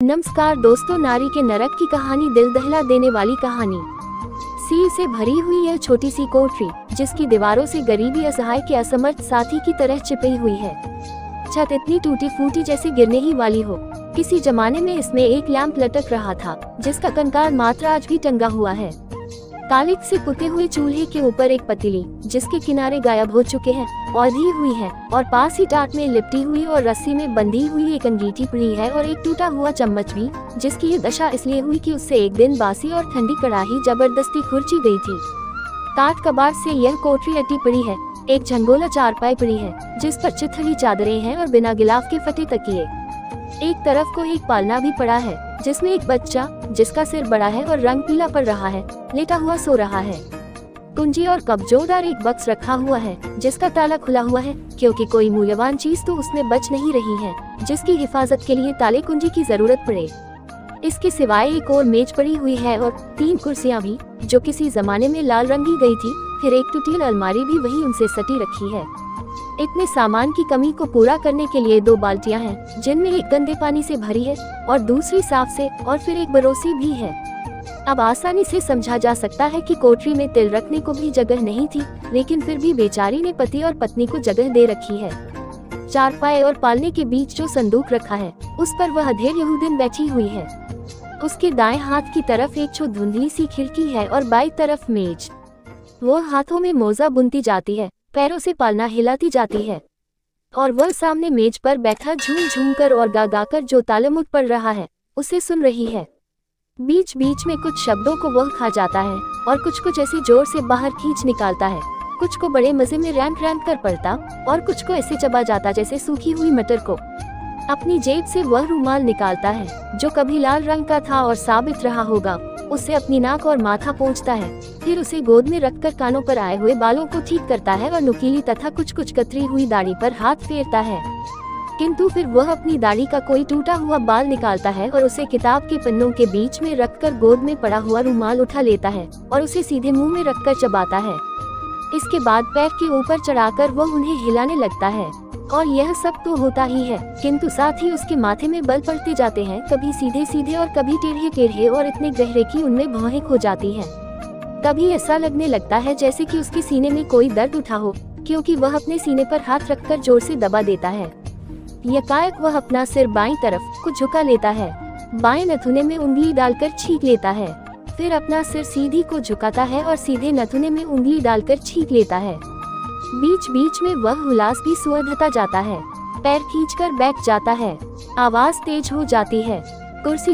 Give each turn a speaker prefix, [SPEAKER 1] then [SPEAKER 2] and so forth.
[SPEAKER 1] नमस्कार दोस्तों, नारी के नरक की कहानी, दिल दहला देने वाली कहानी। सील से भरी हुई यह छोटी सी कोठरी, जिसकी दीवारों से गरीबी, असहाय के असमर्थ साथी की तरह चिपी हुई है। छत इतनी टूटी फूटी जैसे गिरने ही वाली हो। किसी जमाने में इसमें एक लैंप लटक रहा था, जिसका कंकार मात्र आज भी टंगा हुआ है। कालिक से पुते हुए चूल्हे के ऊपर एक पतीली, जिसके किनारे गायब हो चुके हैं, औंधी हुई है, और पास ही टाट में लिपटी हुई और रस्सी में बंधी हुई एक अंगीठी पड़ी है, और एक टूटा हुआ चम्मच भी, जिसकी ये दशा इसलिए हुई कि उससे एक दिन बासी और ठंडी कड़ाही जबरदस्ती खुरची गई थी। काठ कबाड़ से यह कोठरी अटी पड़ी है। एक झंगोला चारपाई पड़ी है, जिस पर चिथड़ी चादरें हैं और बिना गिलाफ के फटे तकिए। एक तरफ को एक पालना भी पड़ा है, जिसमें एक बच्चा, जिसका सिर बड़ा है और रंग पीला पड़ रहा है, लेटा हुआ सो रहा है। कुंजी और कब्जोदार एक बक्स रखा हुआ है, जिसका ताला खुला हुआ है, क्योंकि कोई मूल्यवान चीज तो उसमें बच नहीं रही है, जिसकी हिफाजत के लिए ताले कुंजी की जरूरत पड़े। इसके सिवाय एक और मेज पड़ी हुई है और 3 कुर्सियां भी, जो किसी जमाने में लाल रंगी गई थी। फिर एक टूटी अलमारी भी वही उनसे सटी रखी है। इतने सामान की कमी को पूरा करने के लिए 2 बाल्टियां हैं, जिनमें एक गंदे पानी से भरी है और दूसरी साफ से, और फिर एक बरोसी भी है। अब आसानी से समझा जा सकता है कि कोठरी में तिल रखने को भी जगह नहीं थी, लेकिन फिर भी बेचारी ने पति और पत्नी को जगह दे रखी है। चारपाई और पालने के बीच जो संदूक रखा है, उस पर वह अधेड़ यहूदन बैठी हुई है। उसके दाएं हाथ की तरफ एक छोटी धुंधली सी खिड़की है और बाईं तरफ मेज। वो हाथों में मोजा बुनती जाती है, पैरों से पालना हिलाती जाती है, और वह सामने मेज पर बैठा झूम झूम कर और गा गा कर जो तालमुद पढ़ रहा है, उसे सुन रही है। बीच बीच में कुछ शब्दों को वह खा जाता है और कुछ कुछ ऐसे जोर से बाहर खींच निकालता है, कुछ को बड़े मजे में रैंक रैंक कर पढ़ता, और कुछ को ऐसे चबा जाता जैसे सूखी हुई मटर को। अपनी जेब से वह रुमाल निकालता है, जो कभी लाल रंग का था और साबित रहा होगा। उसे अपनी नाक और माथा पोंछता है, फिर उसे गोद में रखकर कानों पर आए हुए बालों को ठीक करता है और नुकीली तथा कुछ कुछ कतरी हुई दाढ़ी पर हाथ फेरता है। किंतु फिर वह अपनी दाढ़ी का कोई टूटा हुआ बाल निकालता है और उसे किताब के पन्नों के बीच में रखकर गोद में पड़ा हुआ रुमाल उठा लेता है और उसे सीधे मुंह में रखकर चबाता है। इसके बाद पैर के ऊपर चढ़ाकर वह उन्हें हिलाने लगता है। और यह सब तो होता ही है, किंतु साथ ही उसके माथे में बल पड़ते जाते हैं, कभी सीधे सीधे और कभी टेढ़े टेढ़े, और इतने गहरे कि उनमें भौहें खो जाती हैं। कभी ऐसा लगने लगता है जैसे कि उसके सीने में कोई दर्द उठा हो, क्योंकि वह अपने सीने पर हाथ रखकर जोर से दबा देता है। यकायक वह अपना सिर बाईं तरफ को झुका लेता है, बाएं नथुने में उंगली डालकर छींक लेता है, फिर अपना सिर सीधी को झुकाता है और सीधे नथुने में उंगली डालकर छींक लेता है। बीच बीच में वह हुलास भी सुअधता जाता है, पैर खींचकर बैठ जाता है, आवाज तेज हो जाती है, कुर्सी